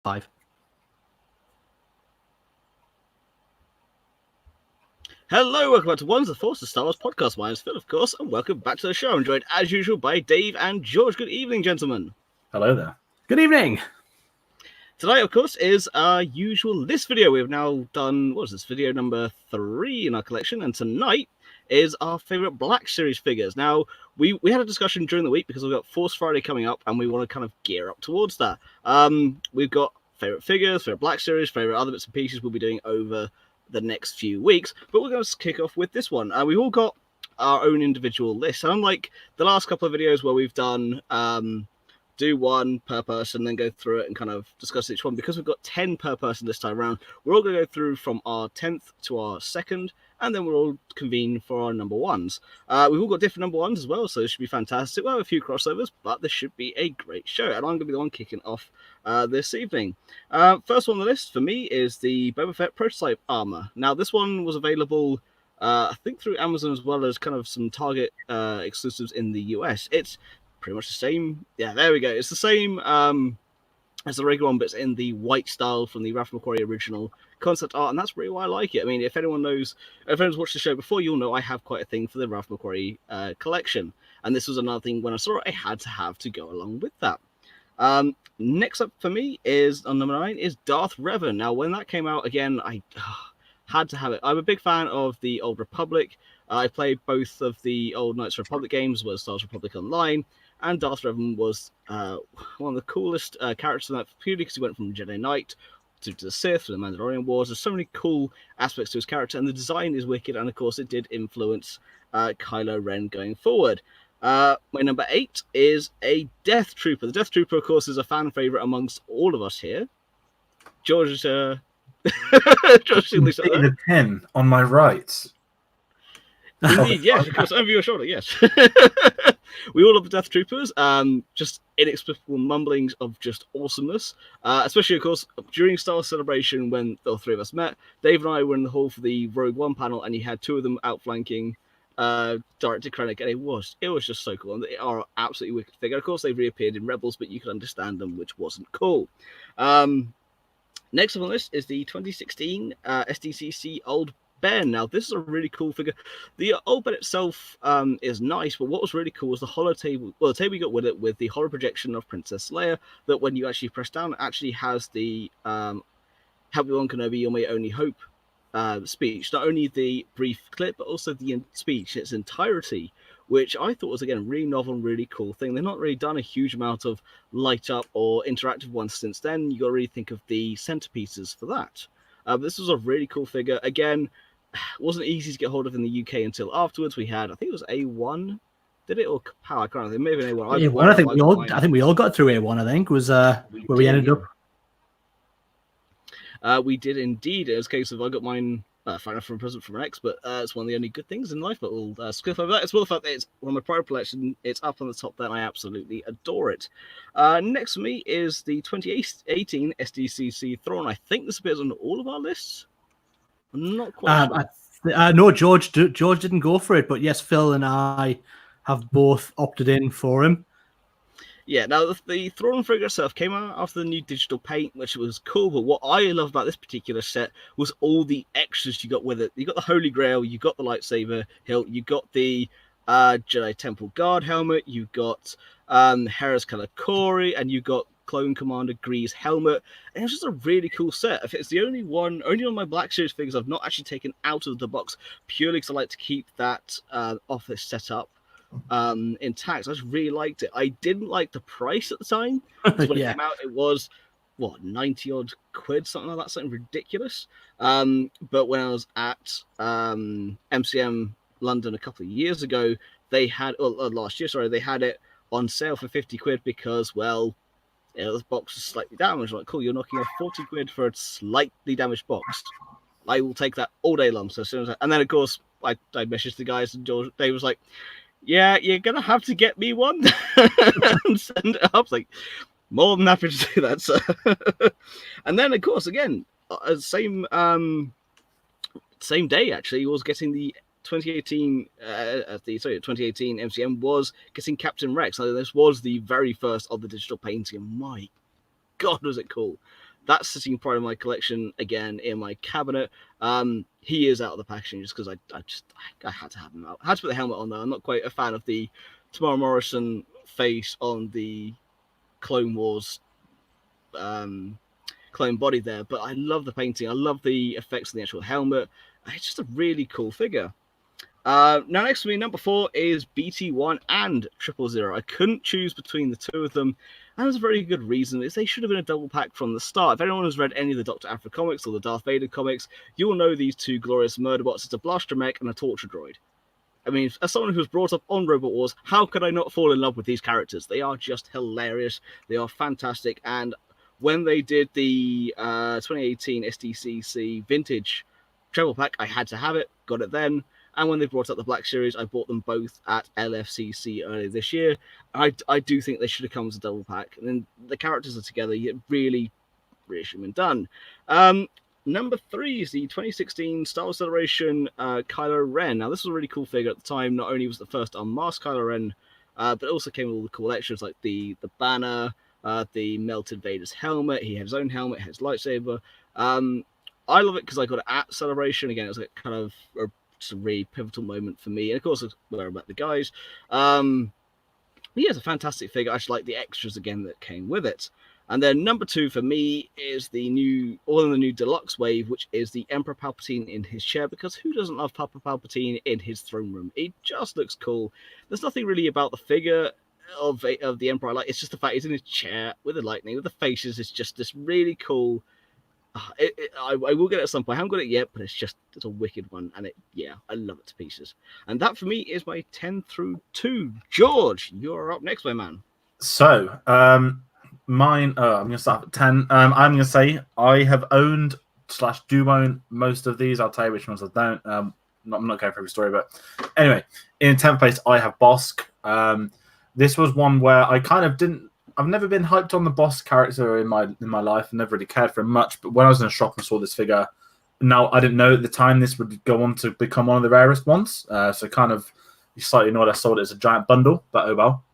5. Hello, welcome back to Ones of the Force, the Star Wars podcast. My name's Phil, of course, and welcome back to the show. I'm joined, as usual, by Dave and George. Good evening, gentlemen. Hello there. Good evening. Tonight, of course, is our usual list video. We've now done, what is this, video number 3 in our collection, and tonight is our favourite Black Series figures. Now, we had a discussion during the week because we've got Force Friday coming up, and we want to kind of gear up towards that. We've got favourite figures, favourite Black Series, favourite other bits and pieces we'll be doing over the next few weeks, but we're going to kick off with this one. We've all got our own individual lists, and unlike the last couple of videos where we've done do one per person, then go through it and kind of discuss each one, because we've got 10 per person this time around, we're all going to go through from our 10th to our 2nd, and then we'll all convene for our number ones. We've all got different number ones as well, so this should be fantastic. We'll have a few crossovers, but this should be a great show, and I'm going to be the one kicking off this evening. First one on the list for me is the Boba Fett prototype armor. Now, this one was available, I think, through Amazon as well as kind of some Target exclusives in the US. It's pretty much the same. Yeah, there we go. It's the same as the regular one, but it's in the white style from the Ralph McQuarrie original concept art, and that's really why I like it. I mean, if anyone's watched the show before, you'll know I have quite a thing for the Ralph McQuarrie collection, and this was another thing when I saw it, I had to have to go along with that. Next up for me is, on number 9, is Darth Revan. Now, when that came out, again, I had to have it. I'm a big fan of the Old Republic. I played both of the old Knights of the Republic games, as well as Star Wars Republic Online, and Darth Revan was one of the coolest characters in that, purely because he went from Jedi Knight to the Sith, to the Mandalorian Wars. There's so many cool aspects to his character, and the design is wicked, and of course it did influence Kylo Ren going forward. My number 8 is a Death Trooper. The Death Trooper, of course, is a fan favourite amongst all of us here. George, George, the 10 on my right. Indeed, yes, of course, over your shoulder, yes. We all love the Death Troopers, just inexplicable mumblings of just awesomeness, especially, of course, during Star Wars Celebration when the three of us met. Dave and I were in the hall for the Rogue One panel, and you had two of them outflanking Director Krennic, and it was just so cool, and they are absolutely wicked figure. Of course, they've reappeared in Rebels, but you could understand them, which wasn't cool. Next up on this is the 2016 SDCC Old Ben. Now, this is a really cool figure. The Old Ben itself is nice, but what was really cool was the holo table. Well, the table you got with it, with the holo projection of Princess Leia, that when you actually press down, it actually has the "Help Me One Kenobi, You're My Only Hope" speech. Not only the brief clip, but also the speech in its entirety, which I thought was, again, really novel and really cool thing. They've not really done a huge amount of light up or interactive ones since then. You got to really think of the centerpieces for that. But this was a really cool figure. Again, wasn't easy to get hold of in the UK until afterwards. We had, I think it was A1, did it, or Power? I can't remember. Maybe A1. A1, I think we all got through A1. I think was where we ended up. We did indeed. It was a case of I got mine from a present from an ex, but it's one of the only good things in life. But we'll skip over that. It's well the fact that it's one of my private collection. It's up on the top there, and I absolutely adore it. Next for me is the 2018 SDCC Thrawn. I think this appears on all of our lists. I'm not quite sure. No, George didn't go for it, but yes, Phil and I have both opted in for him. Yeah, now the Thrawn figure itself came out after the new digital paint, which was cool, but what I love about this particular set was all the extras you got with it. You got the Holy Grail, you got the lightsaber hilt, you got the Jedi Temple Guard helmet, you got Hera's Kalakori, and you got Clone Commander Gree's helmet, and it's just a really cool set. If it's the only one of my Black Series figures I've not actually taken out of the box, purely because I like to keep that office set up intact. I just really liked it. I didn't like the price at the time. When it came out, it was 90 odd quid, something like that, something ridiculous. But when I was at MCM London a couple of years ago, they had last year, sorry, they had it on sale for 50 quid because, well, the box was slightly damaged. Like, cool, you're knocking off 40 quid for a slightly damaged box. I will take that all day long. So as soon as and then, of course, I messaged the guys, and Dave was like, yeah, you're going to have to get me one and send it up. I was like, more than happy to do that, sir. And then, of course, again, same day, actually, was getting the 2018 MCM was getting Captain Rex. Now, this was the very first of the digital painting. My God, was it cool. that's sitting pride of my collection again in my cabinet. He is out of the packaging just because I had to have him out. I had to put the helmet on though. I'm not quite a fan of the Tamara Morrison face on the Clone Wars clone body there, but I love the painting. I love the effects of the actual helmet. It's just a really cool figure. Now next to me, number 4 is BT1 and 000. I couldn't choose between the two of them, and there's a very good reason. Is they should have been a double pack from the start. If anyone has read any of the Dr. Aphra comics or the Darth Vader comics, you will know these two glorious murderbots. It's a blaster mech and a torture droid. I mean, as someone who was brought up on Robot Wars, how could I not fall in love with these characters? They are just hilarious. They are fantastic. And when they did the 2018 SDCC Vintage Travel Pack, I had to have it. Got it then. And when they brought up the Black Series, I bought them both at LFCC earlier this year. I do think they should have come as a double pack. And then the characters are together. It really, really should have been done. Number 3 is the 2016 Star Wars Celebration Kylo Ren. Now, this was a really cool figure at the time. Not only was it the first unmasked Kylo Ren, but it also came with all the cool extras like the banner, the melted Vader's helmet. He had his own helmet, his lightsaber. I love it because I got it at Celebration. Again, it was like kind of just a really pivotal moment for me. And of course, where I met the guys. He is a fantastic figure. I just like the extras again that came with it. And then number 2 for me is the new deluxe wave, which is the Emperor Palpatine in his chair, because who doesn't love Papa Palpatine in his throne room? It just looks cool. There's nothing really about the figure of the Emperor I like. It's just the fact he's in his chair with the lightning, with the faces. It's just this really cool. I will get it at some point. I haven't got it yet, but it's a wicked one, and I love it to pieces. And that for me is my 10 through 2. George, you're up next, my man. So, mine. I'm going to start at 10. I'm going to say I have owned / do own most of these. I'll tell you which ones I don't. I'm not going for every story, but anyway, in 10th place I have Bosk. This was one where I kind of didn't. I've never been hyped on the Bosk character in my life. I never really cared for him much. But when I was in a shop and saw this figure, now I didn't know at the time this would go on to become one of the rarest ones. So kind of slightly annoyed I sold it as a giant bundle, but oh well.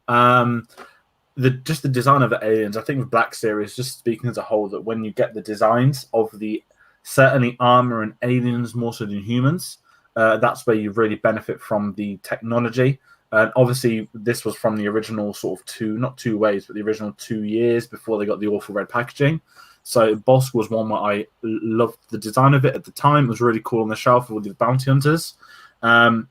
The design of the aliens, I think with Black Series, just speaking as a whole, that when you get the designs of the certainly armor and aliens more so than humans, that's where you really benefit from the technology. And obviously, this was from the original sort of not 2 waves, but the original 2 years before they got the awful red packaging. So Bosk was one where I loved the design of it at the time. It was really cool on the shelf with the bounty hunters. So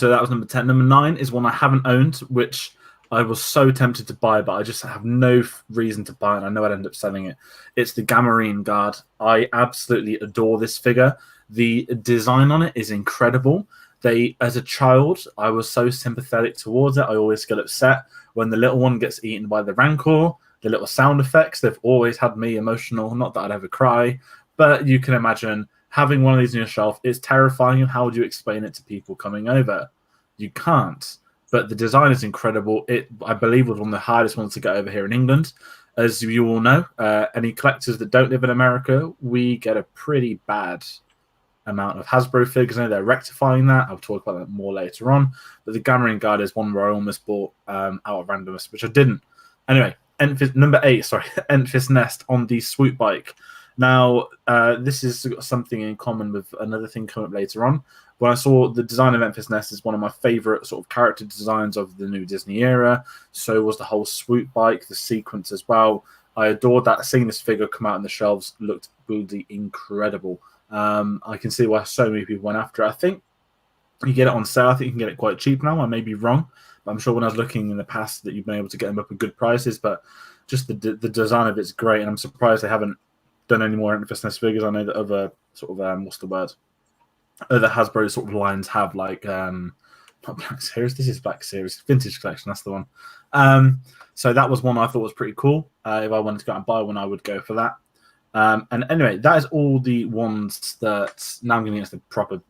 that was number 10. Number 9 is one I haven't owned, which I was so tempted to buy, but I just have no reason to buy it. I know I'd end up selling it. It's the Gamorrean Guard. I absolutely adore this figure. The design on it is incredible. As a child, I was so sympathetic towards it. I always get upset when the little one gets eaten by the Rancor. The little sound effects, they've always had me emotional. Not that I'd ever cry, but you can imagine having one of these on your shelf is terrifying. How would you explain it to people coming over? You can't. But the design is incredible. It, I believe, was one of the hardest ones to get over here in England. As you all know, any collectors that don't live in America, we get a pretty bad amount of Hasbro figures. I know they're rectifying that. I'll talk about that more later on. But the Gamorrean Guard is one where I almost bought out of randomness, which I didn't. Anyway, number 8, Enfys Nest on the swoop bike. Now, this is something in common with another thing coming up later on. When I saw the design of Enfys Nest is one of my favorite sort of character designs of the new Disney era. So was the whole swoop bike, the sequence as well. I adored that. Seeing this figure come out on the shelves looked really incredible. I can see why so many people went after it. I think you get it on sale. I think you can get it quite cheap now. I may be wrong, but I'm sure when I was looking in the past that you've been able to get them up at good prices. But just the design of it's great, and I'm surprised they haven't done any more Enfys Nest figures. I know that other sort of what's the word? Other Hasbro sort of lines have like not Black Series. This is Black Series Vintage Collection. That's the one. So that was one I thought was pretty cool. If I wanted to go out and buy one, I would go for that. And anyway, that is all the ones that now I'm going to get to the proper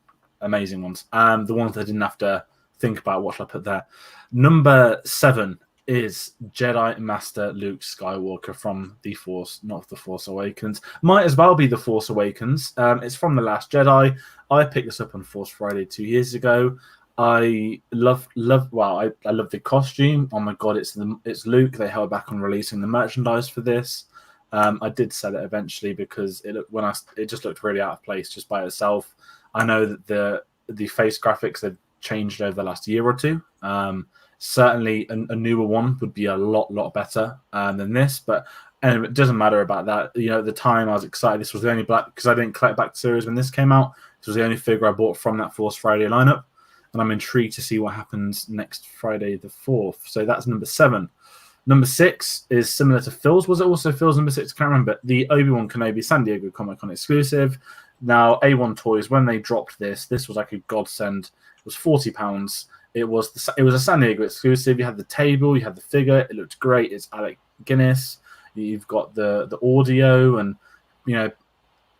amazing ones. The ones that I didn't have to think about what should I put there. Number 7 is Jedi Master Luke Skywalker from The Force, not The Force Awakens. Might as well be The Force Awakens. It's from The Last Jedi. I picked this up on Force Friday 2 years ago. I love the costume. Oh my god, it's Luke. They held back on releasing the merchandise for this. I did sell it eventually because it just looked really out of place just by itself. I know that the face graphics have changed over the last year or two. Certainly, a newer one would be a lot better than this. But and it doesn't matter about that. You know, at the time I was excited. This was the only black because I didn't collect Black Series when this came out. This was the only figure I bought from that Force Friday lineup, and I'm intrigued to see what happens next Friday the 4th. So that's number 7. Number 6 is similar to Phil's. Was it also Phil's number 6? I can't remember. The Obi-Wan Kenobi San Diego Comic-Con exclusive. Now, A1 Toys, when they dropped this was like a godsend. It was £40. It was a San Diego exclusive. You had the table, you had the figure. It looked great. It's Alec Guinness. You've got the audio, and you know,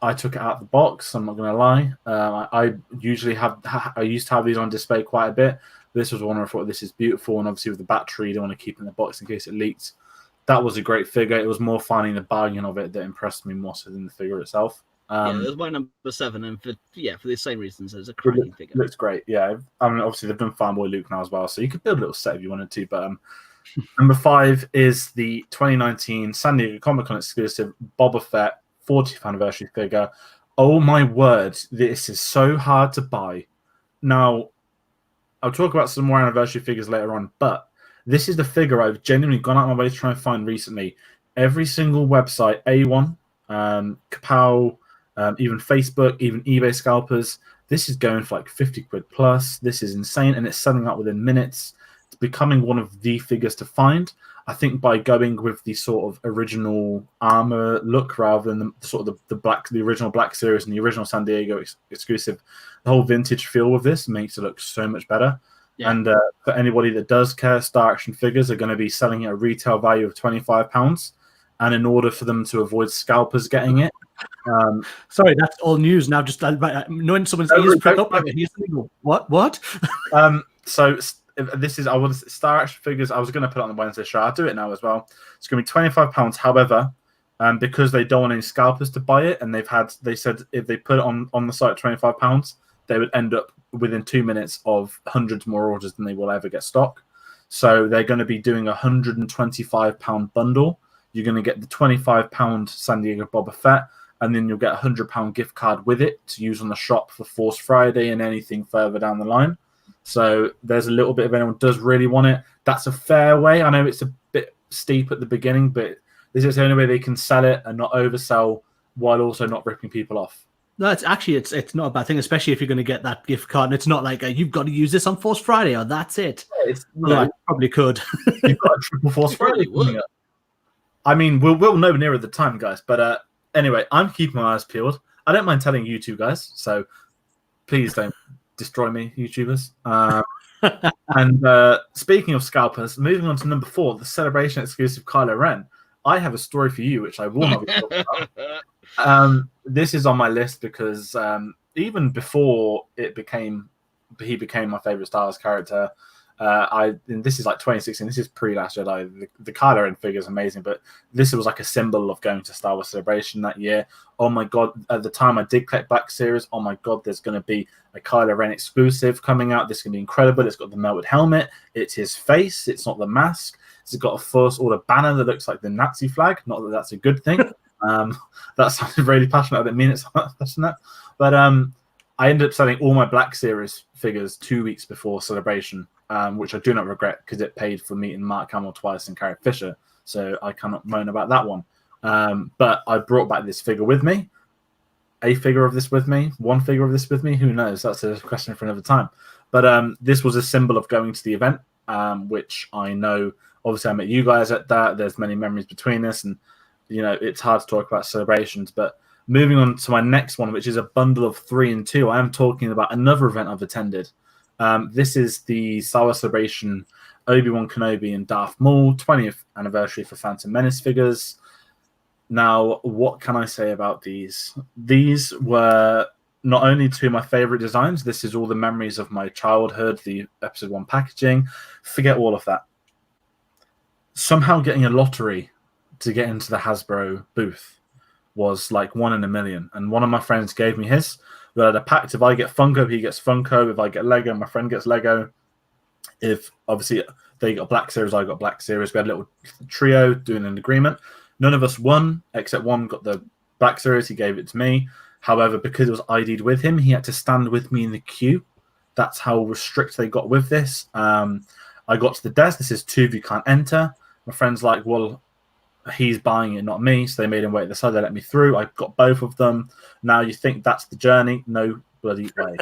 I took it out of the box. I'm not going to lie. I used to have these on display quite a bit. This was one where I thought this is beautiful, and obviously with the battery, you don't want to keep it in the box in case it leaks. That was a great figure. It was more finding the bargain of it that impressed me more so than the figure itself. Yeah, it was my number 7, and for the same reasons, it's a cracking figure. Looks great. Yeah, I mean, obviously they've done Farmboy Luke now as well, so you could build a little set if you wanted to. But number 5 is the 2019 San Diego Comic-Con exclusive Boba Fett 40th anniversary figure. Oh my word, this is so hard to buy. Now, I'll talk about some more anniversary figures later on, but this is the figure I've genuinely gone out of my way to try and find recently. Every single website, A1, Kapow, even Facebook, even eBay scalpers, this is going for like 50 quid plus. This is insane, and it's selling out within minutes. It's becoming one of the figures to find. I think by going with the sort of original armor look rather than the original Black Series and the original San Diego exclusive, the whole vintage feel of this makes it look so much better. Yeah. And for anybody that does care, Star Action figures are going to be selling at a retail value of £25. And in order for them to avoid scalpers getting it, sorry, that's all news now. Just knowing someone's ears prick up like it. What? So this is Star Action figures. I was going to put it on the Wednesday show. I'll do it now as well. It's going to be £25. However, because they don't want any scalpers to buy it, and they said if they put it on the site at £25, they would end up within 2 minutes of hundreds more orders than they will ever get stock. So they're going to be doing a £125 bundle. You're going to get the £25 San Diego Boba Fett, and then you'll get a £100 gift card with it to use on the shop for Force Friday and anything further down the line. So there's a little bit, if anyone does really want it, that's a fair way. I know it's a bit steep at the beginning, but this is the only way they can sell it and not oversell while also not ripping people off. No, it's not a bad thing, especially if you're going to get that gift card. And it's not like you've got to use this on Force Friday or that's it. Yeah, I probably could. You've got a triple Force Friday coming up. I mean, we'll know nearer the time, guys. But anyway, I'm keeping my eyes peeled. I don't mind telling you two guys, so please don't destroy me, YouTubers. And speaking of scalpers, moving on to number 4, the Celebration exclusive Kylo Ren. I have a story for you, which I will not be talking about. This is on my list because even before he became my favorite Star Wars character. And this is like 2016. This is pre-Last Jedi. The Kylo Ren figure is amazing, but this was like a symbol of going to Star Wars Celebration that year. Oh my god! At the time, I did collect Black Series. Oh my god! There's going to be a Kylo Ren exclusive coming out. This is going to be incredible. It's got the melted helmet. It's his face. It's not the mask. It's got a First Order banner that looks like the Nazi flag. Not that that's a good thing. That sounded really passionate. I didn't mean it so passionate, but I ended up selling all my Black Series figures 2 weeks before Celebration. Which I do not regret because it paid for meeting Mark Hamill twice and Carrie Fisher, so I cannot moan about that one. But I brought back this figure with me, a figure of this with me, one figure of this with me. Who knows? That's a question for another time. But this was a symbol of going to the event, which I know. Obviously, I met you guys at that. There's many memories between us, and you know it's hard to talk about celebrations. But moving on to my next one, which is a bundle of 3 and 2, I am talking about another event I've attended. This is the Star Wars Celebration Obi-Wan Kenobi and Darth Maul 20th anniversary for Phantom Menace figures. Now, what can I say about these? These were not only 2 of my favorite designs. This is all the memories of my childhood, the Episode 1 packaging. Forget all of that. Somehow getting a lottery to get into the Hasbro booth was like 1 in a million. And one of my friends gave me his. We had a pact. If I get Funko, he gets Funko. If I get Lego, my friend gets Lego. If obviously they got Black Series, I got Black Series. We had a little trio doing an agreement. None of us won, except one got the Black Series. He gave it to me. However, because it was ID'd with him, he had to stand with me in the queue. That's how restrict they got with this. I got to the desk. This is 2 of you can't enter. My friend's like, well, he's buying it, not me. So they made him wait at the side. They let me through. I got both of them. Now you think that's the journey? No bloody way.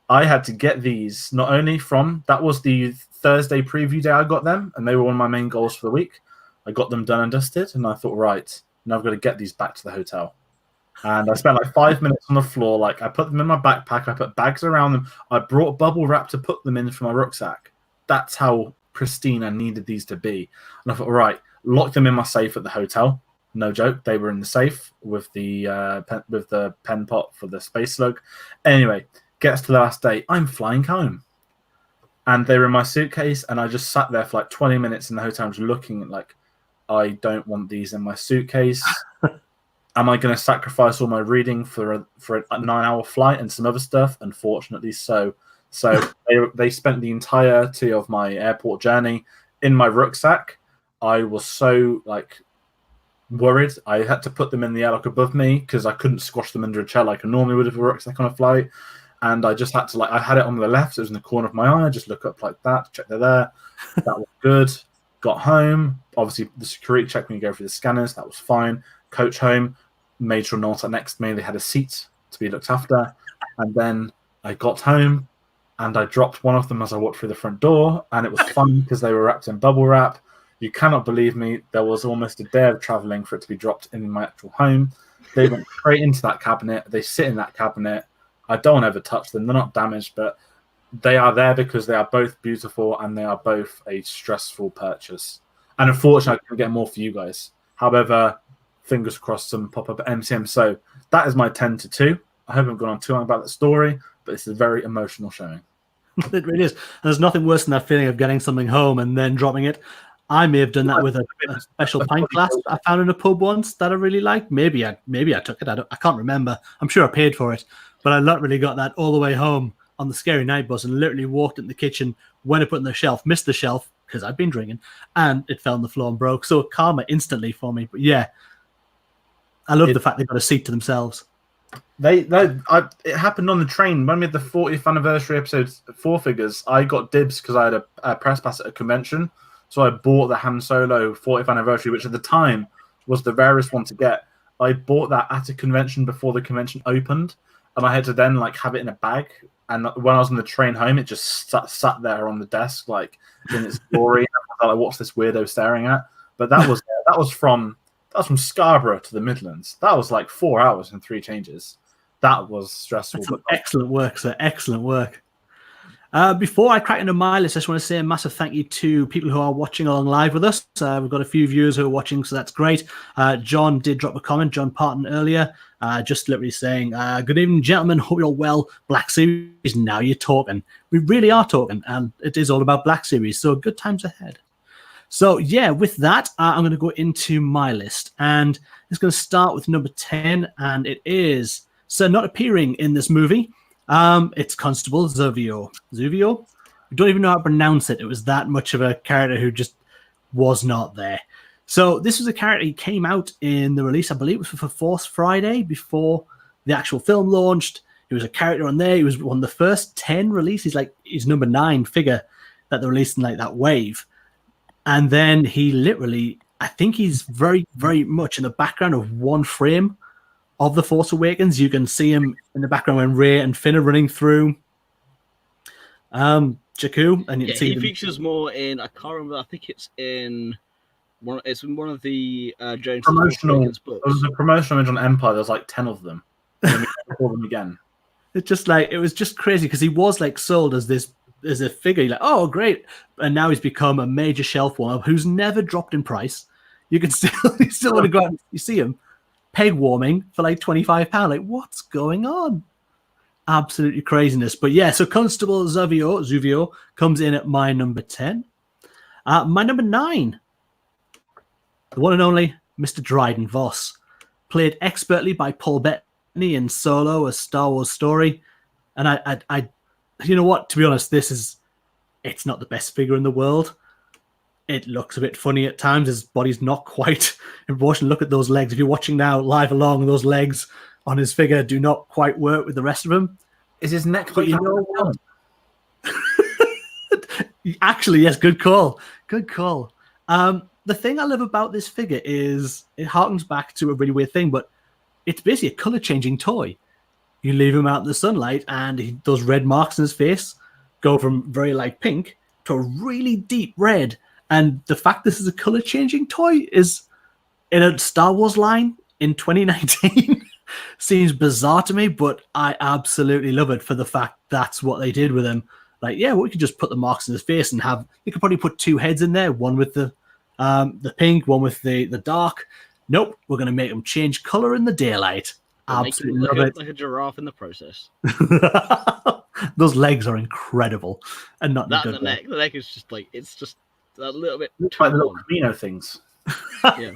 I had to get these not only from, that was the Thursday preview day I got them, and they were one of my main goals for the week. I got them done and dusted, and I thought, right, now I've got to get these back to the hotel. And I spent like 5 minutes on the floor. Like, I put them in my backpack. I put bags around them. I brought bubble wrap to put them in for my rucksack. That's how pristine I needed these to be. And I thought, right, lock them in my safe at the hotel. No joke, they were in the safe with the pen pot for the space slug. Anyway, gets to the last day. I'm flying home. And they were in my suitcase, and I just sat there for like 20 minutes in the hotel just looking at like, I don't want these in my suitcase. Am I going to sacrifice all my reading for a 9-hour flight and some other stuff? Unfortunately, so they spent the entirety of my airport journey in my rucksack. I was so like worried. I had to put them in the air like above me because I couldn't squash them under a chair like I normally would with a rucksack on a flight. And I just had to I had it on the left. It was in the corner of my eye. I just look up like that, check they're there. That was good. Got home. Obviously, the security check when you go through the scanners. That was fine. Coach home. Made sure no one sat next to me. They had a seat to be looked after. And then I got home and I dropped one of them as I walked through the front door. And it was fun because they were wrapped in bubble wrap. You cannot believe me. There was almost a day of traveling for it to be dropped in my actual home. They went straight into that cabinet. They sit in that cabinet. I don't ever touch them. They're not damaged, but they are there because they are both beautiful and they are both a stressful purchase. And unfortunately, I couldn't get more for you guys. However, fingers crossed some pop up at MCM. So that is my 10 to 2. I hope I've gone on too long about the story, but it's a very emotional showing. It really is. And there's nothing worse than that feeling of getting something home and then dropping it. I may have done that with a special pint glass I found in a pub once that I really liked. Maybe I took it. I can't remember. I'm sure I paid for it, but I literally got that all the way home on the Scary Night bus and literally walked in the kitchen, went to put it in the shelf, missed the shelf because I'd been drinking, and it fell on the floor and broke. So karma instantly for me. But yeah, I love the fact they got a seat to themselves. It happened on the train when we had the 40th anniversary episode 4 figures. I got dibs because I had a press pass at a convention. So I bought the Han Solo 40th anniversary, which at the time was the rarest one to get. I bought that at a convention before the convention opened, and I had to then have it in a bag. And when I was on the train home, it just sat there on the desk, like in its glory. I was like, "What's this weirdo staring at?" But that was from Scarborough to the Midlands. That was like 4 hours and 3 changes. That was stressful. That's excellent work, sir. Excellent work. Before I crack into my list, I just want to say a massive thank you to people who are watching along live with us. We've got a few viewers who are watching, so that's great. John did drop a comment, John Parton, earlier, just literally saying, good evening, gentlemen. Hope you're well. Black Series, now you're talking. We really are talking, and it is all about Black Series, so good times ahead. So, yeah, with that, I'm going to go into my list, and it's going to start with number 10, and it is, so not appearing in this movie, it's Constable Zuvio. Zuvio? We don't even know how to pronounce it. It was that much of a character who just was not there. So this was a character, he came out in the release, I believe it was for Force Friday, before the actual film launched. He was a character on there. He was one of the first 10 releases, he's number 9 figure that they released in that wave. And then he literally, I think he's very, very much in the background of one frame of The Force Awakens. You can see him in the background when Rey and Finn are running through Jakku, and you can see he them. features more in, I can't remember, I think it's in one of the James promotional books. There was a promotional image on Empire. There's 10 of them. And then we call them again. It's just it was just crazy because he was sold as a figure. You're oh great, and now he's become a major shelf warmer who's never dropped in price. You can still want to go out and you see him peg warming for £25. What's going on? Absolutely craziness. But yeah, so Constable Zuvio comes in at my number 10. My number 9, the one and only Mr. Dryden Voss, played expertly by Paul Bettany in Solo, A Star Wars Story. And I you know what? To be honest, it's not the best figure in the world. It looks a bit funny at times. His body's not quite in proportion. Look at those legs. If you're watching now live along, those legs on his figure do not quite work with the rest of him. Is his neck? But you know what? Actually, yes, good call. Good call. The thing I love about this figure is it harkens back to a really weird thing, but it's basically a color-changing toy. You leave him out in the sunlight, and those red marks in his face go from very light pink to a really deep red. And the fact this is a color-changing toy is in a Star Wars line in 2019 seems bizarre to me, but I absolutely love it for the fact that's what they did with him. Like, yeah, well, we could just put the marks in his face and have. You could probably put two heads in there, one with the pink, one with the dark. Nope, we're going to make him change color in the daylight. Absolutely love it. Like a giraffe in the process. Those legs are incredible, and not that. And the neck. The neck is just like it's just a little bit looks like the little Camino things. Yeah.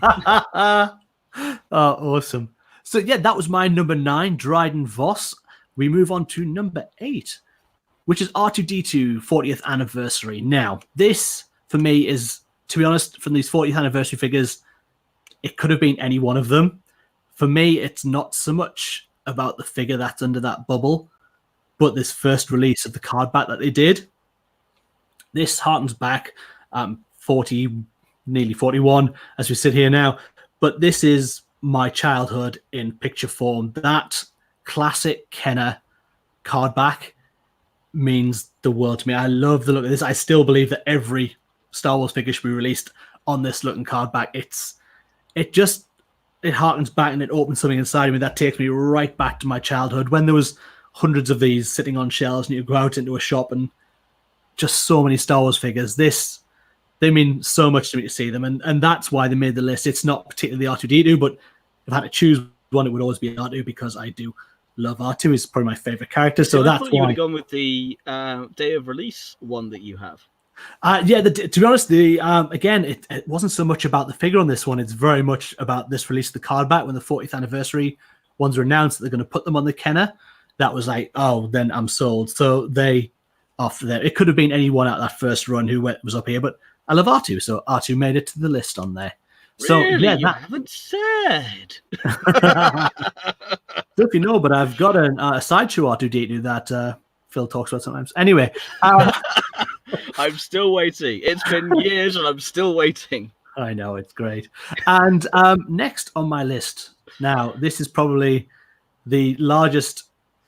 Oh, awesome. So yeah, that was my number 9, Dryden Voss. We move on to number 8, which is R2-D2 40th anniversary. Now, this for me is, to be honest, from these 40th anniversary figures, it could have been any one of them. For me, it's not so much about the figure that's under that bubble, but this first release of the card back that they did. This harkens back 40, nearly 41, as we sit here now. But this is my childhood in picture form. That classic Kenner card back means the world to me. I love the look of this. I still believe that every Star Wars figure should be released on this looking card back. It harkens back and it opens something inside of me that takes me right back to my childhood when there was hundreds of these sitting on shelves and you go out into a shop and just so many Star Wars figures. They mean so much to me to see them, and that's why they made the list. It's not particularly R2-D2, but if I had to choose one, it would always be R2 because I do love R2. He's probably my favorite character, so that's why. You would have gone with the day of release one that you have. Yeah, to be honest, again, it wasn't so much about the figure on this one. It's very much about this release of the card back when the 40th anniversary ones were announced that they're going to put them on the Kenner. That was like, oh, then I'm sold. So they off there. It could have been anyone out of that first run who was up here, but I love R2, so R2 made it to the list on there. So really? yeah, you haven't said. If you know, but I've got a sideshow R2-D2 that Phil talks about sometimes. Anyway, I'm still waiting. It's been years, and I'm still waiting. I know, it's great. And next on my list, now this is probably the largest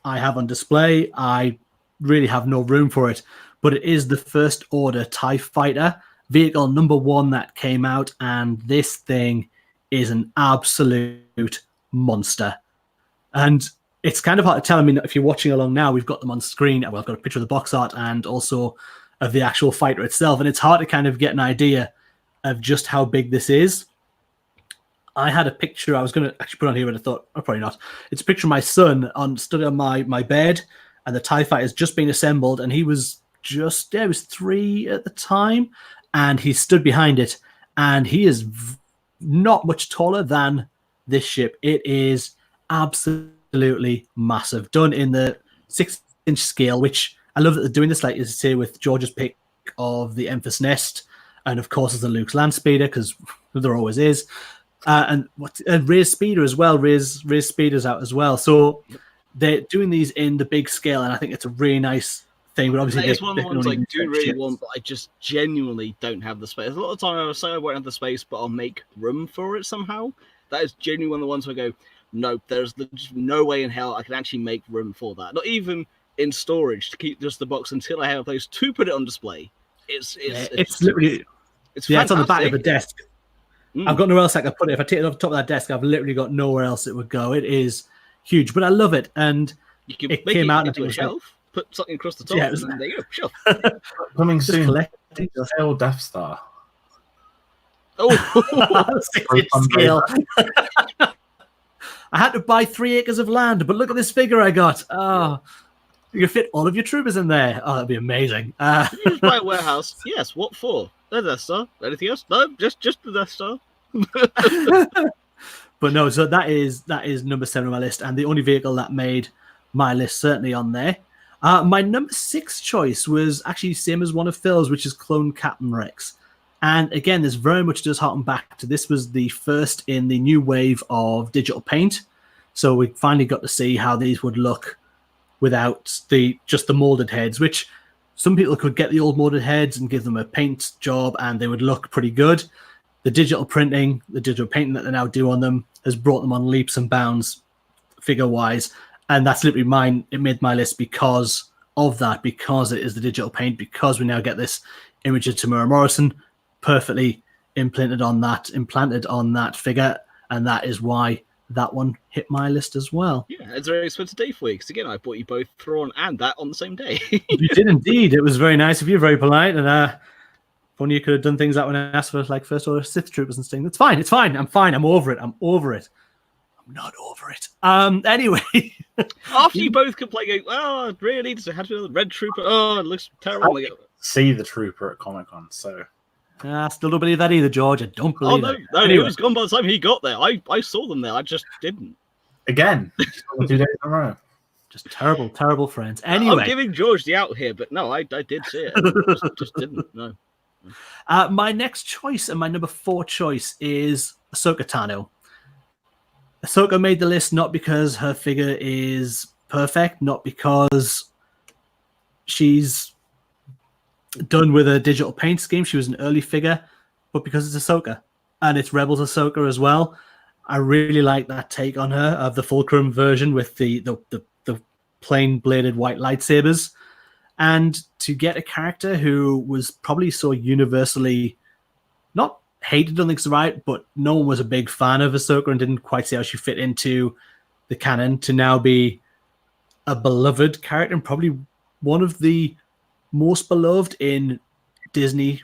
I have on display. I really have no room for it, but it is the First Order TIE Fighter. Vehicle number 1 that came out, and this thing is an absolute monster. And it's kind of hard to tell. I mean, if you're watching along now, we've got them on screen. Well, I've got a picture of the box art and also of the actual fighter itself, and it's hard to kind of get an idea of just how big this is. I had a picture I was going to actually put on here, but I thought, oh, probably not. It's a picture of my son stood on my bed, and the TIE Fighter has just been assembled, and he was he was 3 at the time, and he stood behind it, and he is not much taller than this ship. It is absolutely massive, done in the 6-inch scale, which I love that they're doing this, like you say, with George's pick of the Emphas Nest, and of course, there's the Luke's Land Speeder, because there always is, and Ray's Speeder as well. Ray's Speeder's out as well, so they're doing these in the big scale, and I think it's a really nice thing. But obviously, it's one of the ones I do really want, but I just genuinely don't have the space. A lot of the time, I will say I won't have the space, but I'll make room for it somehow. That is genuinely one of the ones where I go, nope, there's just no way in hell I can actually make room for that. Not even in storage to keep just the box until I have a place to put it on display. It's literally it's on the back of a desk. I've got nowhere else I can put it. If I take it off the top of that desk, I've literally got nowhere else it would go. It is huge, but I love it. And you can it make came it out into a shelf, put something across the top, yeah, and then there you go, shelf. Coming soon, Hail Death Star. Oh, 6-inch scale. I had to buy 3 acres of land, but look at this figure I got. Oh, you can fit all of your troopers in there. Oh, that'd be amazing. You just buy a warehouse. Yes, what for? The Death Star. Anything else? No, just the Death Star. But no, so that is number 7 on my list, and the only vehicle that made my list certainly on there. My number 6 choice was actually same as one of Phil's, which is Clone Captain Rex. And again, this very much does harken back to this was the first in the new wave of digital paint. So we finally got to see how these would look without just the molded heads, which some people could get the old molded heads and give them a paint job and they would look pretty good. The digital printing, the digital painting that they now do on them has brought them on leaps and bounds figure-wise. And that's literally mine. It made my list because of that, because it is the digital paint, because we now get this image of Tamura Morrison perfectly implanted on that figure. And that is why that one hit my list as well. Yeah, it's a very expensive day for you, because again, I bought you both Thrawn and that on the same day. You did indeed. It was very nice of you, very polite, and funny you could have done things that when I asked for like First Order Sith troopers and things. It's fine. I'm fine. I'm over it. I'm not over it. Anyway. After you both complain, going, oh, really? Does it have to be the red trooper? Oh, it looks terrible. I see the trooper at Comic-Con, so... I still don't believe that either, George. I don't believe it. No, anyway. It was gone by the time he got there. I saw them there. I just didn't. Again, 2 days in a row. Just terrible, terrible friends. Anyway. I'm giving George the out here, but no, I did see it. just didn't, no. My next choice and my number 4 choice is Ahsoka Tano. Ahsoka made the list not because her figure is perfect, not because she's done with a digital paint scheme. She was an early figure, but because it's Ahsoka and it's Rebels Ahsoka as well. I really like that take on her of the fulcrum version with the plain bladed white lightsabers, and to get a character who was probably so universally not hated, I don't think it's right, but no one was a big fan of Ahsoka and didn't quite see how she fit into the canon, to now be a beloved character and probably one of the most beloved in Disney.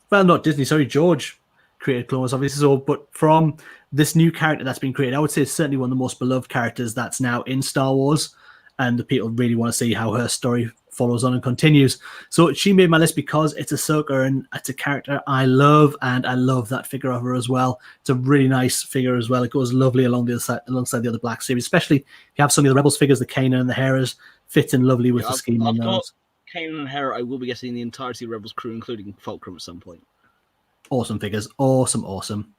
Well, not Disney, sorry, George created Clone Wars, obviously, so, but from this new character that's been created, I would say it's certainly one of the most beloved characters that's now in Star Wars, and the people really want to see how her story follows on and continues. So she made my list because it's Ahsoka, and it's a character I love, and I love that figure of her as well. It's a really nice figure as well. It goes lovely alongside the other Black Series, especially if you have some of the Rebels figures, the Kanan and the Heras, fit in lovely with the scheme on those. Kanan and Hera, I will be getting the entirety of Rebels crew, including Fulcrum at some point. Awesome figures. Awesome.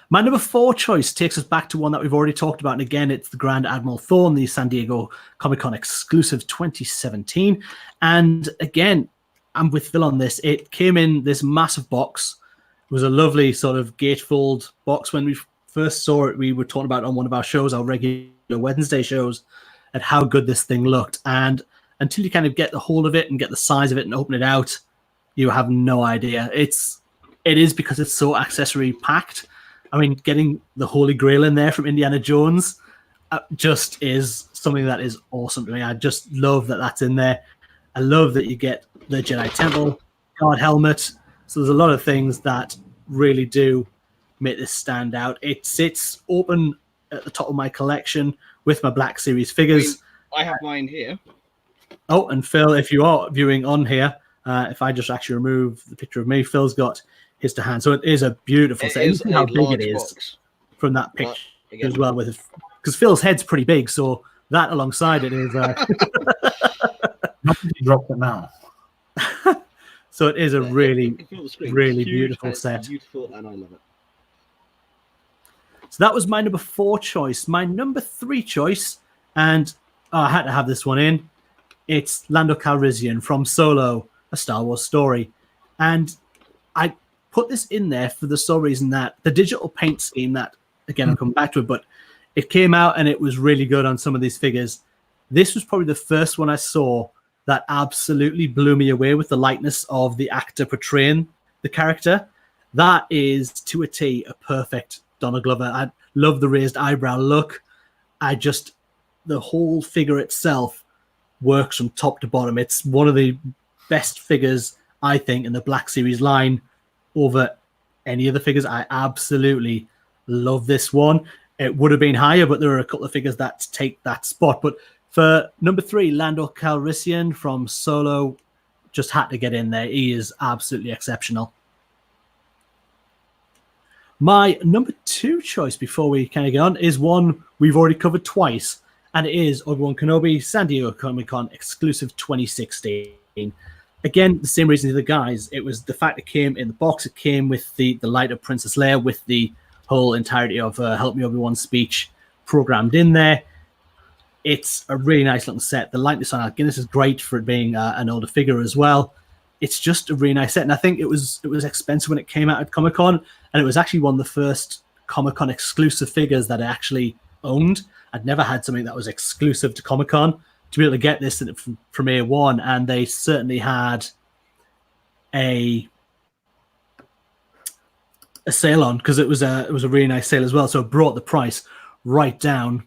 My number 4 choice takes us back to one that we've already talked about. And again, it's the Grand Admiral Thrawn, the San Diego Comic-Con exclusive 2017. And again, I'm with Phil on this. It came in this massive box. It was a lovely sort of gatefold box. When we first saw it, we were talking about it on one of our shows, our regular Wednesday shows, at how good this thing looked. And until you kind of get the hold of it and get the size of it and open it out, you have no idea. It is because it's so accessory packed. I mean, getting the Holy Grail in there from Indiana Jones just is something that is awesome to me. I just love that that's in there. I love that you get the Jedi Temple, guard helmet. So there's a lot of things that really do make this stand out. It sits open at the top of my collection with my Black Series figures. I have mine here. Oh, and Phil, if you are viewing on here, if I just actually remove the picture of me, Phil's got his to hand. So it is a beautiful set. You see how big it is box from that picture as well, with because Phil's head's pretty big, so that alongside it is. Nothing to drop it now. So it is a really beautiful Huge, set. Beautiful, and I love it. So that was my number 4 choice. My number 3 choice, and I had to have this one in. It's Lando Calrissian from Solo, A Star Wars Story. And I put this in there for the sole reason that the digital paint scheme that, again, I'll come back to it, but it came out and it was really good on some of these figures. This was probably the first one I saw that absolutely blew me away with the likeness of the actor portraying the character. That is, to a T, a perfect Donald Glover. I love the raised eyebrow look. The whole figure itself works from top to bottom. It's one of the best figures, I think, in the Black Series line over any of the figures. I absolutely love this one. It would have been higher, but there are a couple of figures that take that spot. But for number 3, Lando Calrissian from Solo, just had to get in there. He is absolutely exceptional. My number 2 choice, before we kind of get on, is one we've already covered twice, and it is Obi-Wan Kenobi San Diego Comic-Con exclusive 2016. again, the same reason as the guys. It was the fact it came in the box. It came with the light of Princess Leia, with the whole entirety of Help Me Obi-Wan speech programmed in there. It's a really nice looking set. The lightness on Guinness is great for it being an older figure as well. It's just a really nice set, and I think it was expensive when it came out at Comic-Con, and it was actually one of the first Comic-Con exclusive figures that I actually owned. I'd never had something that was exclusive to Comic-Con to be able to get this from Premiere One, and they certainly had a sale on, because it was a really nice sale as well. So it brought the price right down,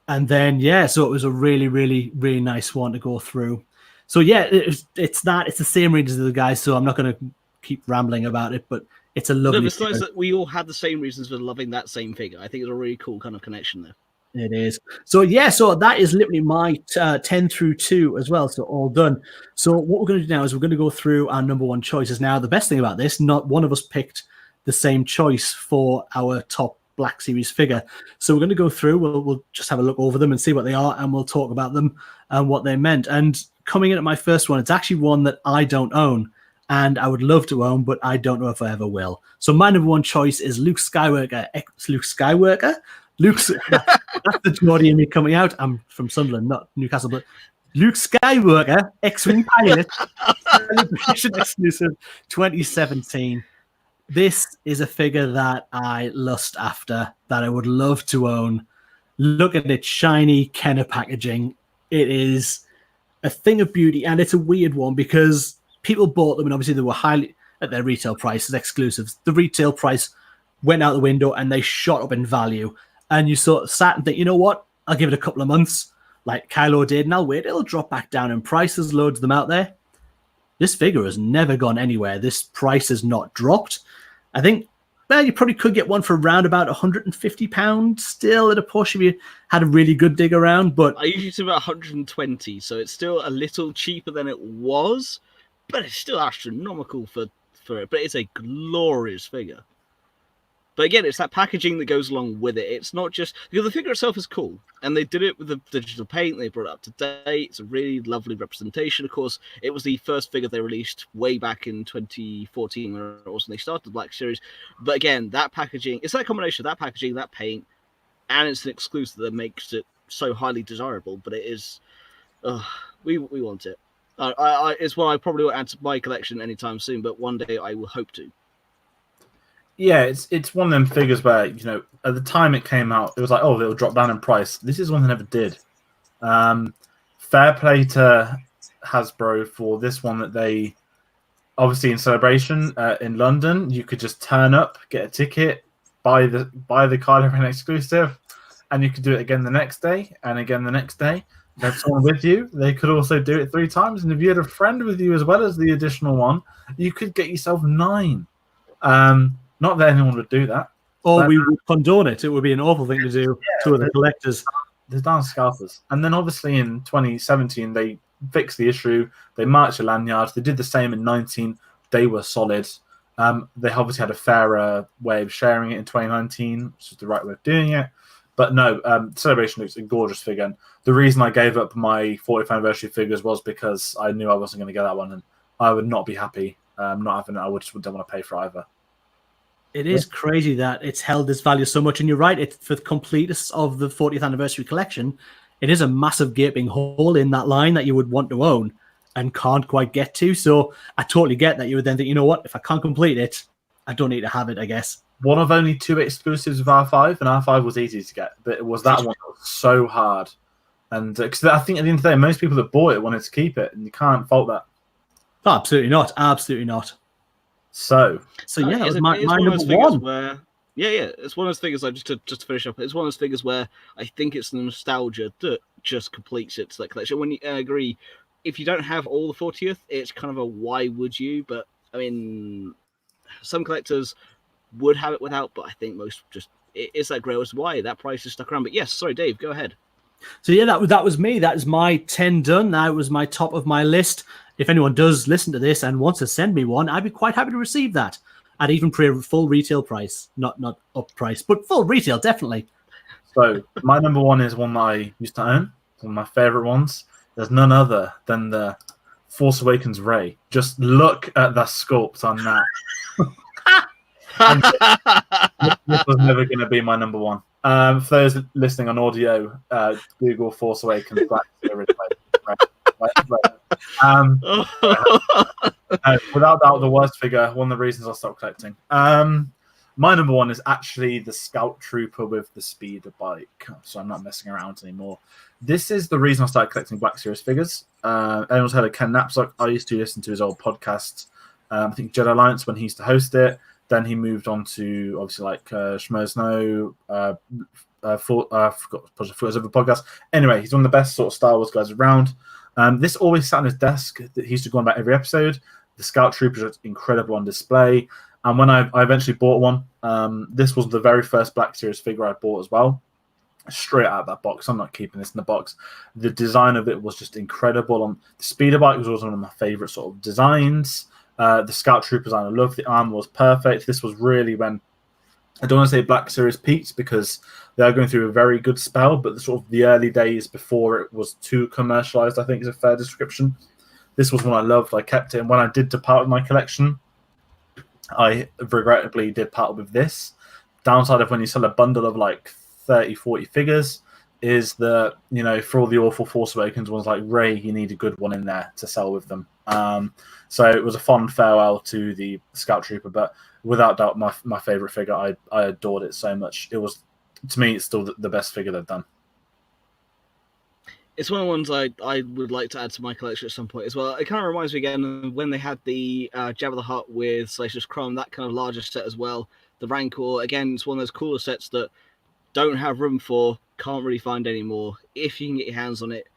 and then so it was a really, really, really nice one to go through. So it's the same reasons as the guys. So I'm not going to keep rambling about it, but it's a lovely. No, it's nice that we all had the same reasons for loving that same figure. I think it's a really cool kind of connection there. It is. So so that is literally my 10 through 2 as well. So all done. So what we're going to do now is we're going to go through our number one choices. Now, the best thing about this, not one of us picked the same choice for our top Black Series figure. So we're going to go through, we'll just have a look over them and see what they are, and we'll talk about them and what they meant. And coming in at my first one, it's actually one that I don't own, and I would love to own, but I don't know if I ever will. So my number one choice is Luke Skywalker. That's the Geordie in me coming out. I'm from Sunderland, not Newcastle, but Luke Skywalker, X-Wing pilot, celebration exclusive 2017. This is a figure that I lust after, that I would love to own. Look at its shiny Kenner packaging. It is a thing of beauty, and it's a weird one because people bought them, and obviously they were highly at their retail price as exclusives. The retail price went out the window, and they shot up in value. And you sort of sat and think, you know what? I'll give it a couple of months, like Kylo did, and I'll wait. It'll drop back down in price. There's loads of them out there. This figure has never gone anywhere. This price has not dropped. I think, well, you probably could get one for around about £150 still at a push if you had a really good dig around. But I usually say about 120, so it's still a little cheaper than it was, but it's still astronomical for it. But it's a glorious figure. But again, it's that packaging that goes along with it. It's not just because the figure itself is cool, and they did it with the digital paint. They brought it up to date. It's a really lovely representation. Of course, it was the first figure they released way back in 2014 when they started the Black Series. But again, that packaging, it's that combination of that packaging, that paint, and it's an exclusive that makes it so highly desirable. But it is, we want it. It's one I probably won't add to my collection anytime soon, but one day I will hope to. Yeah, it's one of them figures where, you know, at the time it came out, it was like, oh, it'll drop down in price. This is one that never did. Fair play to Hasbro for this one that they, obviously in Celebration in London, you could just turn up, get a ticket, buy the Kylo Ren exclusive, and you could do it again the next day and again the next day. Have someone with you. They could also do it 3 times, and if you had a friend with you as well as the additional one, you could get yourself 9. Not that anyone would do that. Or we would condone it. It would be an awful thing to do to the collectors. They're darn scalpers. And then obviously in 2017, they fixed the issue. They marched the lanyards. They did the same in 19. They were solid. They obviously had a fairer way of sharing it in 2019, which is the right way of doing it. But no, Celebration looks a gorgeous figure. And the reason I gave up my 40th anniversary figures was because I knew I wasn't going to get that one. And I would not be happy not having it. I just don't want to pay for either. It is crazy that it's held this value so much. And you're right, it's for the completeness of the 40th anniversary collection. It is a massive gaping hole in that line that you would want to own and can't quite get to. So I totally get that you would then think, you know what, if I can't complete it, I don't need to have it, I guess. One of only 2 exclusives of R5, and R5 was easy to get, but it was that one that was so hard. And because I think at the end of the day, most people that bought it wanted to keep it, and you can't fault that. Oh, absolutely not. Absolutely not. So yeah, that was my number one. Where, it's one of those figures. Just to finish up, it's one of those figures where I think it's the nostalgia that just completes it to that collection. When you agree, if you don't have all the 40th, it's kind of a why would you? But I mean, some collectors would have it without, but I think most just it's that grail as why that price is stuck around. But yes, sorry, Dave, go ahead. So yeah, that was me. That is my 10 done. That was my top of my list. If anyone does listen to this and wants to send me one, I'd be quite happy to receive that at even full retail price, not up price, but full retail definitely. So my number one is one that I used to own, one of my favorite ones. There's none other than the Force Awakens Rey. Just look at the sculpt on that. This was never going to be my number one. For those listening on audio, Google Force Awakens Black Series. Without doubt, the worst figure. One of the reasons I stopped collecting. My number one is actually the Scout Trooper with the speeder bike. So I'm not messing around anymore. This is the reason I started collecting Black Series figures. Anyone's heard of Ken Knapsack? I used to listen to his old podcast. I think Jedi Alliance when he used to host it. Then he moved on to obviously like Schmo Snow. I forgot his other podcast. Anyway, he's one of the best sort of Star Wars guys around. This always sat on his desk. He used to go on about every episode. The Scout Trooper is incredible on display. And when I eventually bought one, this was the very first Black Series figure I bought as well. Straight out of that box. I'm not keeping this in the box. The design of it was just incredible. The speeder bike was also one of my favorite sort of designs. The Scout Trooper design, I love the armor, was perfect. This was really when, I don't want to say Black Series peaked because they are going through a very good spell, but the early days before it was too commercialized, I think is a fair description. This was one I loved. I kept it, and when I did depart with my collection, I regrettably did part with this. Downside of when you sell a bundle of like 30, 40 figures is that, you know, for all the awful Force Awakens ones like Rey, you need a good one in there to sell with them. So it was a fond farewell to the Scout Trooper, but without doubt, my favorite figure. I adored it so much. It was, to me, it's still the best figure they've done. It's one of the ones I would like to add to my collection at some point as well. It kind of reminds me again of when they had the Jabba the Hutt with Salacious Crumb, that kind of larger set as well. The Rancor, again, it's one of those cooler sets that don't have room for, can't really find anymore. If you can get your hands on it,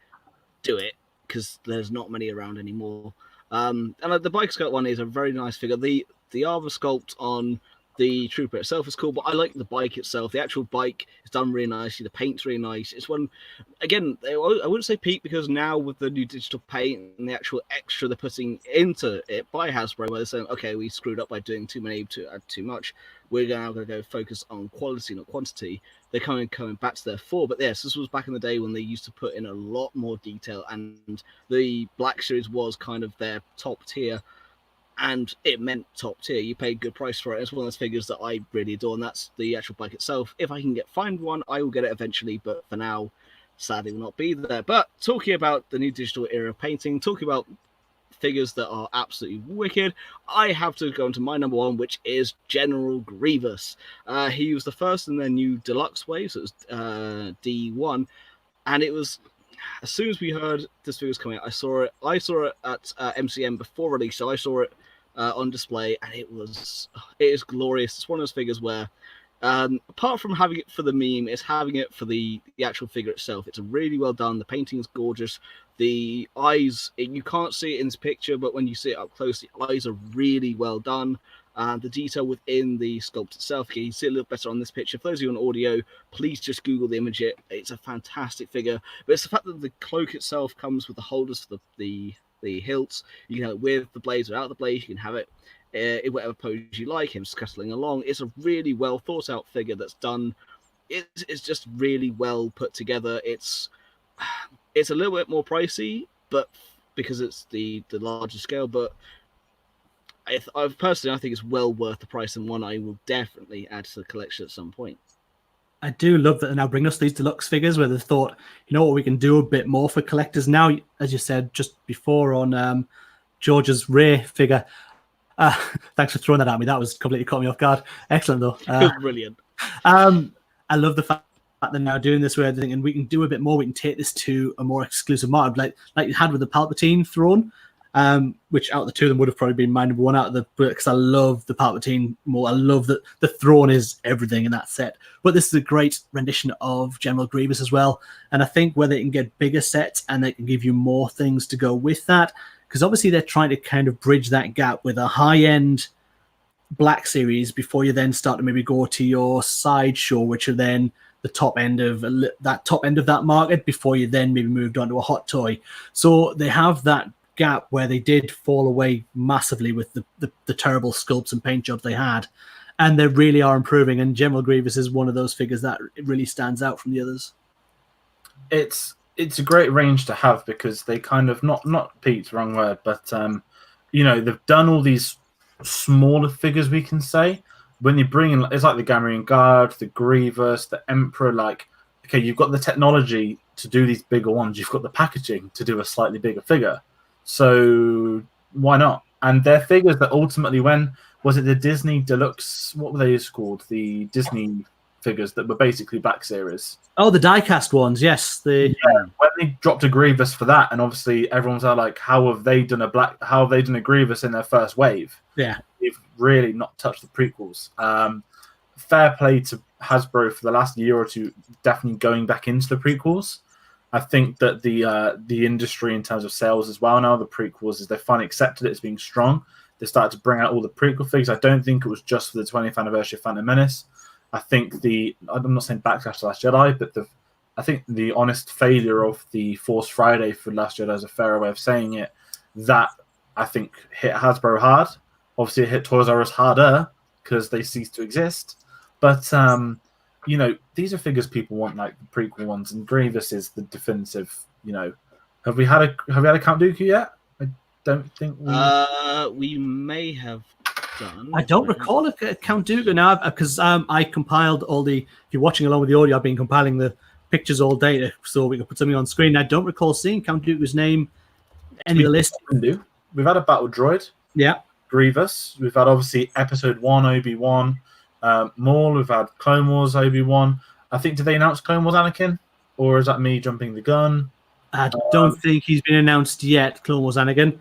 do it, because there's not many around anymore. And the Bike Scout one is a very nice figure. The armor sculpt on the Trooper itself is cool, but I like the bike itself. The actual bike is done really nicely. The paint's really nice. It's one, again, I wouldn't say peak because now with the new digital paint and the actual extra they're putting into it by Hasbro, where they're saying, okay, we screwed up by doing too much. We're now going to go focus on quality, not quantity. They're coming back to their fore. But yes, this was back in the day when they used to put in a lot more detail, and the Black Series was kind of their top tier. And it meant top tier. You paid good price for it. It's one of those figures that I really adore, and that's the actual bike itself. If I can find one, I will get it eventually, but for now, sadly, will not be there. But talking about the new digital era of painting, talking about figures that are absolutely wicked, I have to go into my number one, which is General Grievous. He was the first in their new deluxe wave, so it was D1, and it was, as soon as we heard this figure was coming out, I saw it at MCM before release, so I saw it on display, and it is glorious. It's one of those figures where, apart from having it for the meme, it's having it for the actual figure itself. It's really well done. The painting is gorgeous. The eyes, you can't see it in this picture, but when you see it up close, the eyes are really well done. The detail within the sculpt itself, you can see it a little better on this picture. For those of you on audio, please just Google the image. It's a fantastic figure. But it's the fact that the cloak itself comes with the holders for the hilts. You can have it with the blades, without the blades. You can have it in whatever pose you like, him scuttling along. It's a really well thought out figure that's done. It's just really well put together. It's a little bit more pricey, but because it's the larger scale, but I personally, I think it's well worth the price, and one I will definitely add to the collection at some point. I do love that they're now bringing us these deluxe figures where they thought, you know what, we can do a bit more for collectors now. As you said just before on George's Rey figure. Thanks for throwing that at me. That was completely caught me off guard. Excellent, though. It was brilliant. I love the fact that they're now doing this where they're thinking we can do a bit more. We can take this to a more exclusive market, like you had with the Palpatine throne. Which out of the two of them would have probably been my number one out of the, because I love the Palpatine more. I love that the throne is everything in that set. But this is a great rendition of General Grievous as well. And I think where they can get bigger sets and they can give you more things to go with that, because obviously they're trying to kind of bridge that gap with a high-end Black Series before you then start to maybe go to your sideshow, which are then the top end of that market before you then maybe moved on to a hot toy. So they have that gap where they did fall away massively with the terrible sculpts and paint jobs they had, and they really are improving, and General Grievous is one of those figures that really stands out from the others. It's it's a great range to have because they kind of not peaked, wrong word, but they've done all these smaller figures, we can say. When you bring in, it's like the Gamorrean Guard, the Grievous, the Emperor. Like, okay, you've got the technology to do these bigger ones. You've got the packaging to do a slightly bigger figure. So why not? And they're figures that ultimately, when was it the Disney Deluxe? What were they called? The Disney figures that were basically Black Series. Oh, the die-cast ones, yes. When they dropped a Grievous for that, and obviously everyone's like, how have they done a Grievous in their first wave? Yeah. They've really not touched the prequels. Fair play to Hasbro for the last year or two, definitely going back into the prequels. I think that the industry in terms of sales as well now, the prequels, is they finally accepted it as being strong. They started to bring out all the prequel figures. I don't think it was just for the 20th anniversary of Phantom Menace. I think I'm not saying Backlash to Last Jedi, but I think the honest failure of the Force Friday for Last Jedi is a fairer way of saying it. That, I think, hit Hasbro hard. Obviously, it hit Toys R Us harder because they ceased to exist. But, these are figures people want, like the prequel ones, and Grievous is the definitive, Have we had a Count Dooku yet? I don't think we may have done. I don't recall a Count Dooku now because I compiled all the. If you're watching along with the audio, I've been compiling the pictures all day so we can put something on screen. I don't recall seeing Count Dooku's name in the list. We've had a Battle Droid. Yeah. Grievous. We've had obviously Episode 1 Obi-Wan. Maul. We've had Clone Wars Obi-Wan. I think, did they announce Clone Wars Anakin, or is that me jumping the gun? I don't think he's been announced yet, Clone Wars Anakin.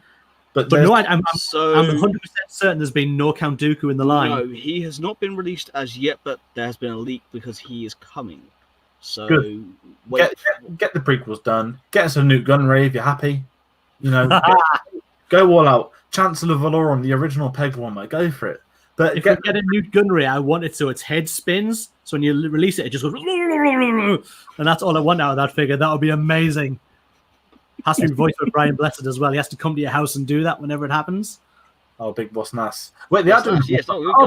But no, I'm 100% certain there's been no Count Dooku in the line. No, he has not been released as yet, but there has been a leak because he is coming. So get the prequels done. Get us a Newt Gunray if you're happy. Go all out. Chancellor Valorum, the original Peg one, mate. Go for it. But if you get a Newt Gunray, I want it so its head spins. So when you release it, it just goes, and that's all I want out of that figure. That would be amazing. Has to be voiced by Brien Blessed as well. He has to come to your house and do that whenever it happens. Oh, Big Boss Nass. Wait, they are doing.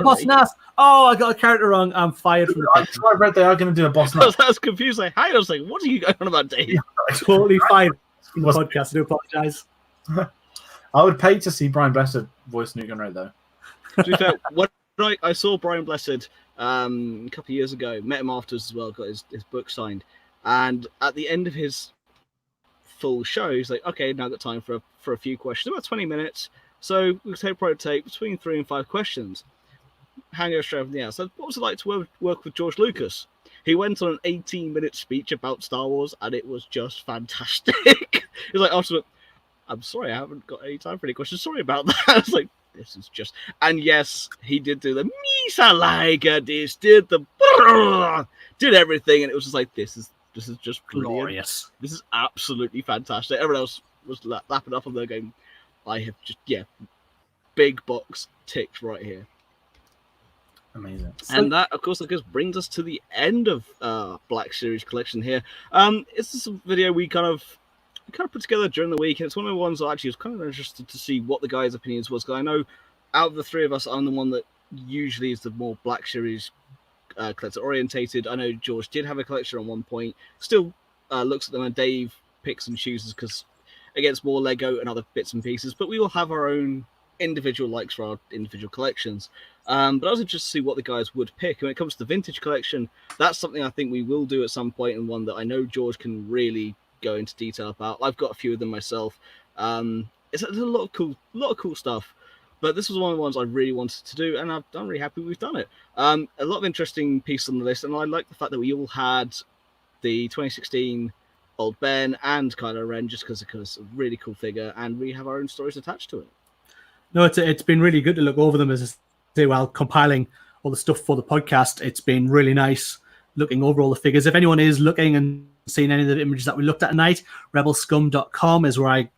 Boss Nass. Oh, I got a character wrong. I'm fired from the picture. I read they are going to do a Boss Nass. I was confused. Like, I was like, what are you going on about, Dave? Totally fired from the podcast. I do apologize. I would pay to see Brien Blessed voice Newt Gunray, though. To be fair, when I saw Brien Blessed a couple of years ago, met him afterwards as well, got his book signed, and at the end of his full show, he's like, okay, now I've got time for a few questions, about 20 minutes. So we'll take between 3 and 5 questions. Hang over straight from the house. So what was it like to work with George Lucas? He went on an 18-minute speech about Star Wars, and it was just fantastic. He's like, afterwards, I'm sorry, I haven't got any time for any questions. Sorry about that. I was like, this is just... And yes, he did do the Misa Liga, this, did everything, and it was just like, this is just brilliant. Glorious. This is absolutely fantastic. Everyone else was lapping up on their game. I have just, big box ticked right here. Amazing. And that, of course, brings us to the end of Black Series collection here. It's just a video we kind of put together during the week, and it's one of the ones I actually was kind of interested to see what the guys' opinions was, because I know out of the three of us, I'm the one that usually is the more Black Series collector orientated. I know George did have a collection at one point, still looks at them, and Dave picks and chooses because against more Lego and other bits and pieces, but we all have our own individual likes for our individual collections. But I was interested to see what the guys would pick. When it comes to the vintage collection, that's something I think we will do at some point, and one that I know George can really go into detail about. I've got a few of them myself. It's a lot of cool stuff. But this was one of the ones I really wanted to do, and I'm really happy we've done it. A lot of interesting pieces on the list, and I like the fact that we all had the 2016 Old Ben and Kylo Ren, just because it's a really cool figure, and we have our own stories attached to it. No, it's been really good to look over them as I say, while compiling all the stuff for the podcast. It's been really nice looking over all the figures. If anyone is looking and seeing any of the images that we looked at tonight, rebelscum.com is where I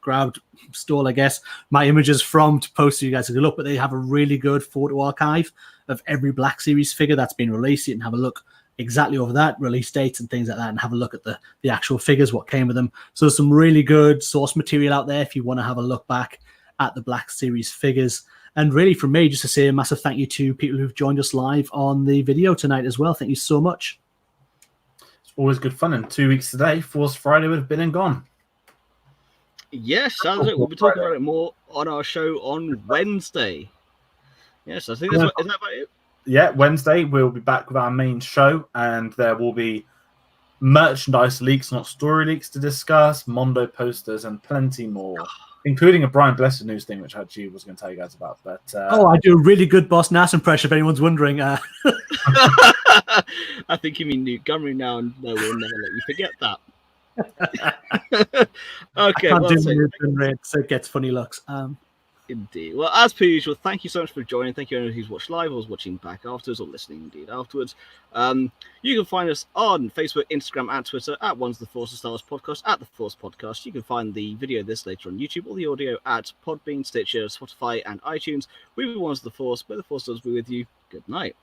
stole, I guess, my images from to post to you guys to look. But they have a really good photo archive of every Black Series figure that's been released. You can have a look exactly over that, release dates and things like that, and have a look at the actual figures, what came with them. So there's some really good source material out there if you want to have a look back at the Black Series figures. And really, from me, just to say a massive thank you to people who've joined us live on the video tonight as well. Thank you so much. It's always good fun. And 2 weeks today, Force Friday would have been and gone. Yes, sounds like we'll be talking about it more on our show on Wednesday. Yes, I think is that about it? Yeah, Wednesday we'll be back with our main show, and there will be merchandise leaks, not story leaks, to discuss, Mondo posters, and plenty more, including a Brian Blessed news thing, which I actually was going to tell you guys about. But I do a really good Boss Nass impression, if anyone's wondering. I think you mean Newt Gumry now, and no, we'll never let you forget that. Okay, I can't do Newt Gumry, so it gets funny looks. Indeed. Well, as per usual, thank you so much for joining. Thank you anyone who's watched live or was watching back afterwards or listening indeed afterwards. You can find us on Facebook, Instagram, and Twitter at One's the Force, the Star Wars Podcast, at the Force Podcast. You can find the video of this later on YouTube or the audio at Podbean, Stitcher, Spotify, and iTunes. We be One's the Force, where the Force does be with you. Good night.